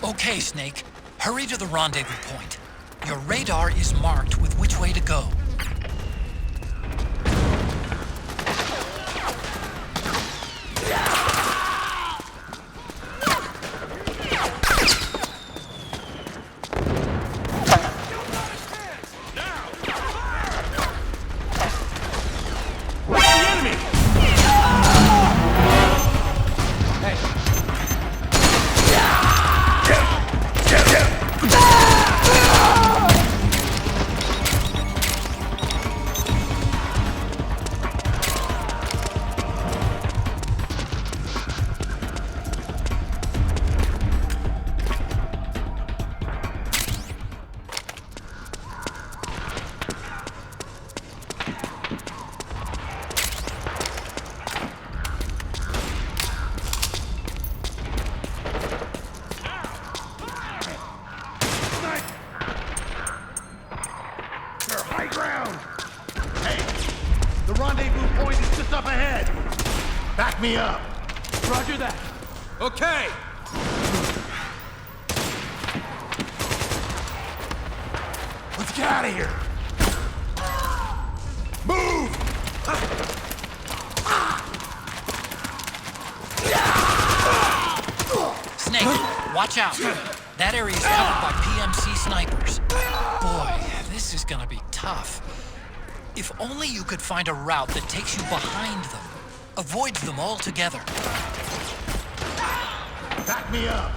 Okay, Snake. Hurry to the rendezvous point. Your radar is marked with which way to go. Me up. Roger that. Okay. Let's get out of here. Move. Snake, watch out. That area is covered by PMC snipers. Boy, this is gonna be tough. If only you could find a route that takes you behind them. Avoid them altogether. Back me up.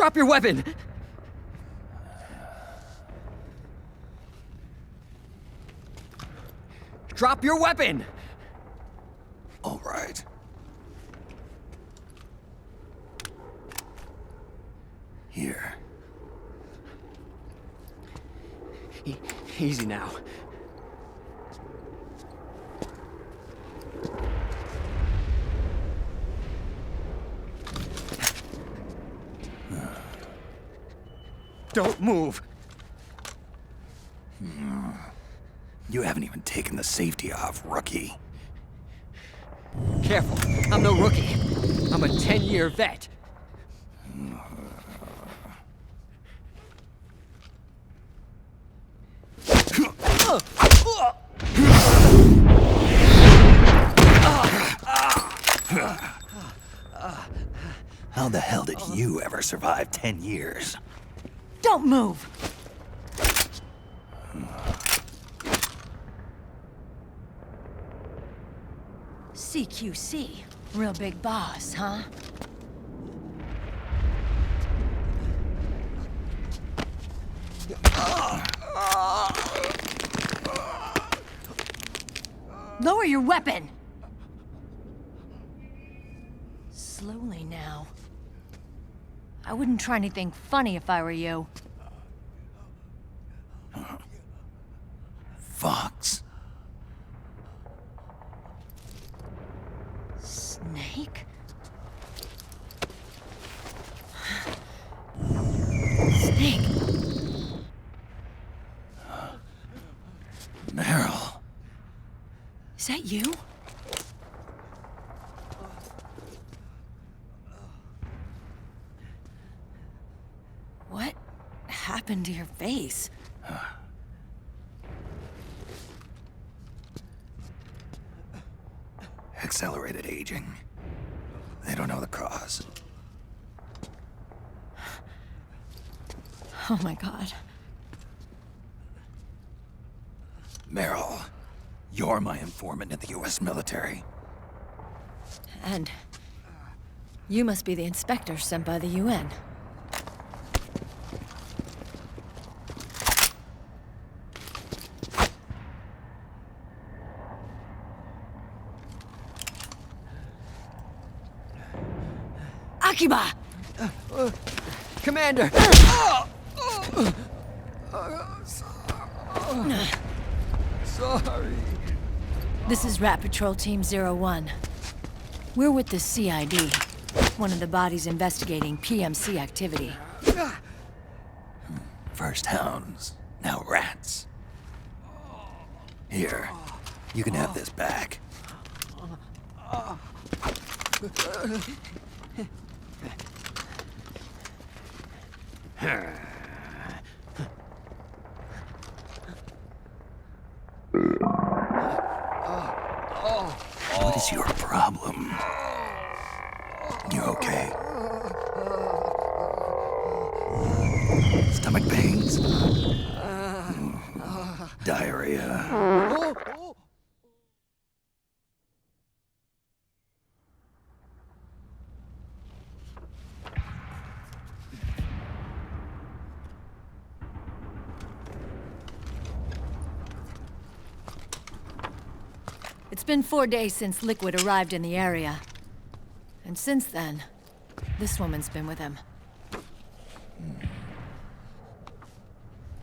Drop your weapon! Drop your weapon! All right. Here. Easy now. Don't move! You haven't even taken the safety off, rookie. Careful, I'm no rookie. I'm a 10-year vet. How the hell did you ever survive 10 years? Don't move! CQC. Real big boss, huh? Lower your weapon! Slowly now. I wouldn't try anything funny if I were you. Fox. Snake? Snake? Meryl. Is that you? What happened to your face? Accelerated aging. They don't know the cause. Oh my god. Meryl, you're my informant in the US military. And you must be the inspector sent by the UN. Akiba! Commander! Sorry. This is Rat Patrol Team 01. We're with the CID, one of the bodies investigating PMC activity. First hounds, now rats. Here, you can have this back. What is your problem? You okay? Stomach pains? Diarrhea? It's been 4 days since Liquid arrived in the area. And since then, this woman's been with him.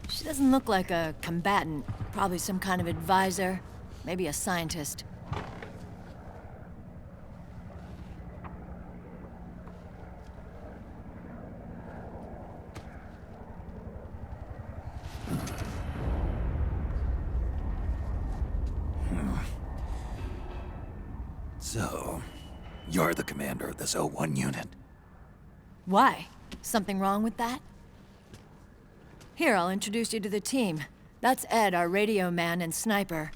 She doesn't look like a combatant. Probably some kind of advisor, maybe a scientist. So, you're the commander of this O1 unit. Why? Something wrong with that? Here, I'll introduce you to the team. That's Ed, our radio man and sniper.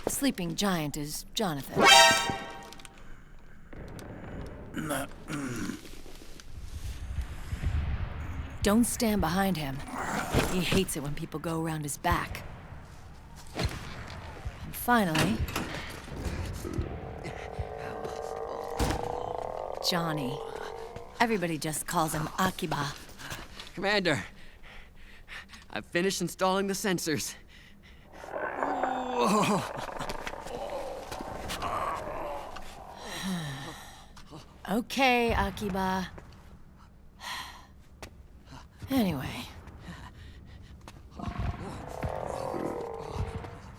The sleeping giant is Jonathan. Don't stand behind him. He hates it when people go around his back. And finally... Johnny. Everybody just calls him Akiba. Commander, I've finished installing the sensors. Whoa. Okay, Akiba. Anyway,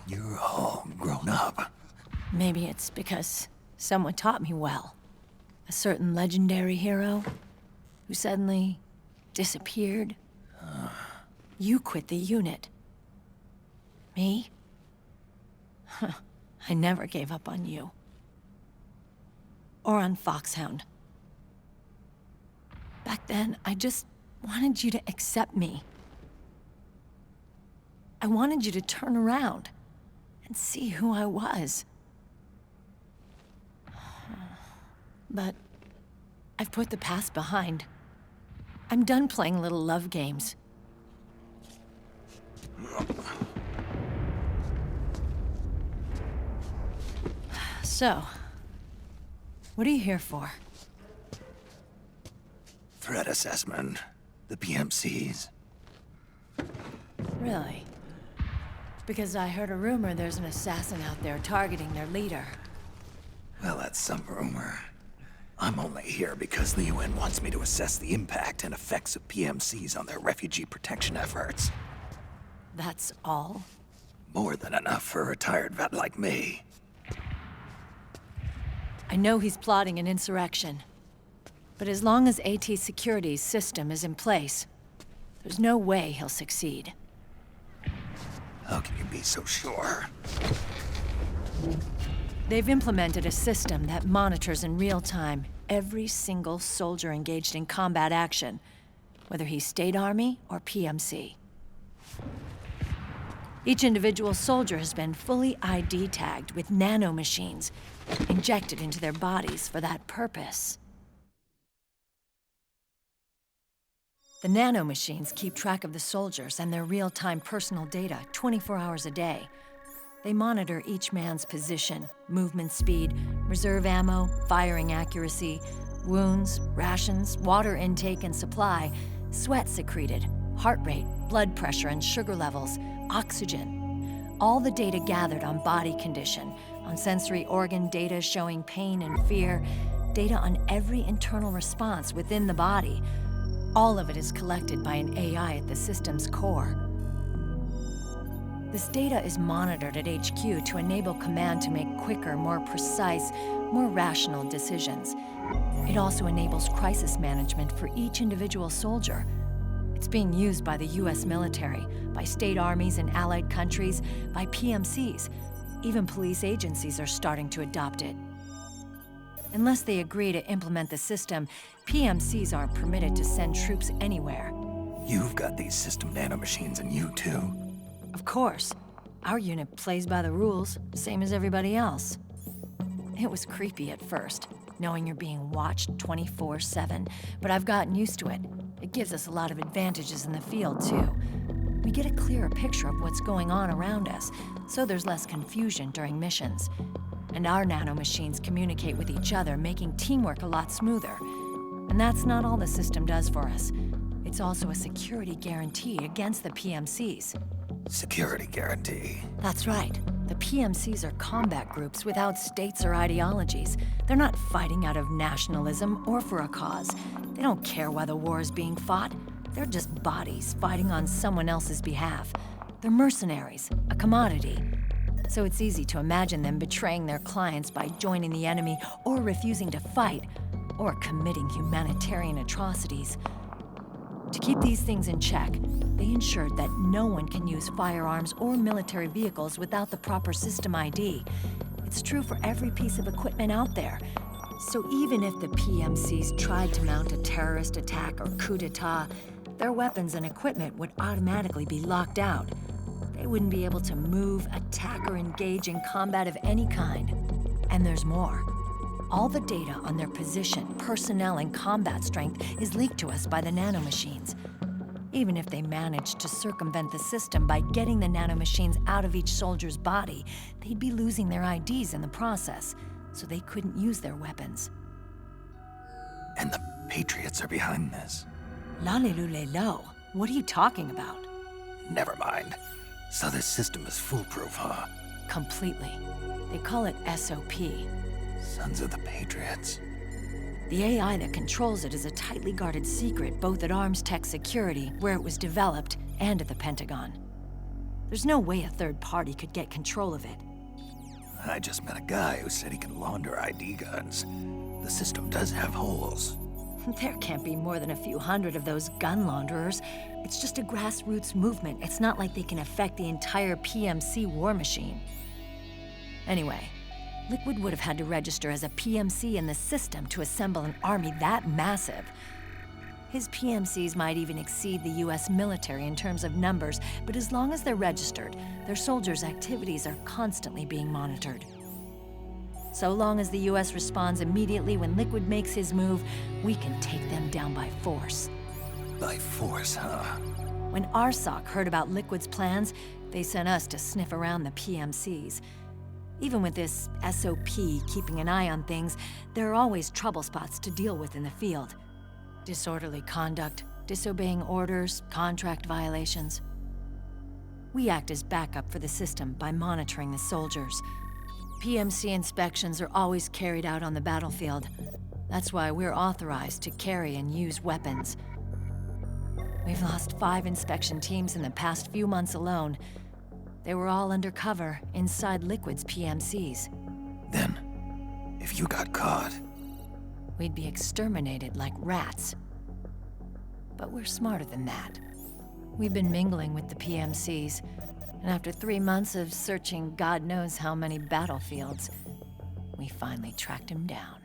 You're all grown up. maybe it's because someone taught me well. A certain legendary hero who suddenly disappeared. You quit the unit. Me? I never gave up on you. Or on Foxhound. Back then, I just wanted you to accept me. I wanted you to turn around and see who I was. But I've put the past behind. I'm done playing little love games. So, what are you here for? Threat assessment. The PMCs. Really? Because I heard a rumor there's an assassin out there targeting their leader. Well, that's some rumor. I'm only here because the UN wants me to assess the impact and effects of PMCs on their refugee protection efforts. That's all? More than enough for a retired vet like me. I know he's plotting an insurrection. But as long as AT Security's system is in place, there's no way he'll succeed. How can you be so sure? They've implemented a system that monitors in real time every single soldier engaged in combat action, whether he's State Army or PMC. Each individual soldier has been fully ID tagged with nanomachines injected into their bodies for that purpose. The nanomachines keep track of the soldiers and their real-time personal data 24 hours a day. They monitor each man's position, movement speed, reserve ammo, firing accuracy, wounds, rations, water intake and supply, sweat secreted, heart rate, blood pressure and sugar levels, oxygen. All the data gathered on body condition, on sensory organ data showing pain and fear, data on every internal response within the body. All of it is collected by an AI at the system's core. This data is monitored at HQ to enable command to make quicker, more precise, more rational decisions. It also enables crisis management for each individual soldier. It's being used by the US military, by state armies in allied countries, by PMCs. Even police agencies are starting to adopt it. Unless they agree to implement the system, PMCs aren't permitted to send troops anywhere. You've got these system nanomachines in you too. Of course. Our unit plays by the rules, same as everybody else. It was creepy at first, knowing you're being watched 24/7, but I've gotten used to it. It gives us a lot of advantages in the field, too. We get a clearer picture of what's going on around us, so there's less confusion during missions. And our nanomachines communicate with each other, making teamwork a lot smoother. And that's not all the system does for us. It's also a security guarantee against the PMCs. Security guarantee. That's right. The PMCs are combat groups without states or ideologies. They're not fighting out of nationalism or for a cause. They don't care why the war is being fought. They're just bodies fighting on someone else's behalf. They're mercenaries, a commodity. So it's easy to imagine them betraying their clients by joining the enemy or refusing to fight, or committing humanitarian atrocities. To keep these things in check, they ensured that no one can use firearms or military vehicles without the proper system ID. It's true for every piece of equipment out there. So even if the PMCs tried to mount a terrorist attack or coup d'etat, their weapons and equipment would automatically be locked out. They wouldn't be able to move, attack, or engage in combat of any kind. And there's more. All the data on their position, personnel, and combat strength is leaked to us by the nanomachines. Even if they managed to circumvent the system by getting the nanomachines out of each soldier's body, they'd be losing their IDs in the process, so they couldn't use their weapons. And the Patriots are behind this. Lalilulelo, what are you talking about? Never mind. So this system is foolproof, huh? Completely. They call it SOP. Sons of the Patriots. The AI that controls it is a tightly guarded secret both at Arms Tech Security, where it was developed, and at the Pentagon. There's no way a third party could get control of it. I just met a guy who said he can launder ID guns. The system does have holes. There can't be more than a few hundred of those gun launderers. It's just a grassroots movement. It's not like they can affect the entire PMC war machine. Anyway, Liquid would have had to register as a PMC in the system to assemble an army that massive. His PMCs might even exceed the US military in terms of numbers, but as long as they're registered, their soldiers' activities are constantly being monitored. So long as the US responds immediately when Liquid makes his move, we can take them down by force. By force, huh? When RSOC heard about Liquid's plans, they sent us to sniff around the PMCs. Even with this SOP keeping an eye on things, there are always trouble spots to deal with in the field. Disorderly conduct, disobeying orders, contract violations. We act as backup for the system by monitoring the soldiers. PMC inspections are always carried out on the battlefield. That's why we're authorized to carry and use weapons. We've lost 5 inspection teams in the past few months alone. They were all undercover inside Liquid's PMCs. Then, if you got caught, We'd be exterminated like rats. But we're smarter than that. We've been mingling with the PMCs, and after 3 months of searching God knows how many battlefields, we finally tracked him down.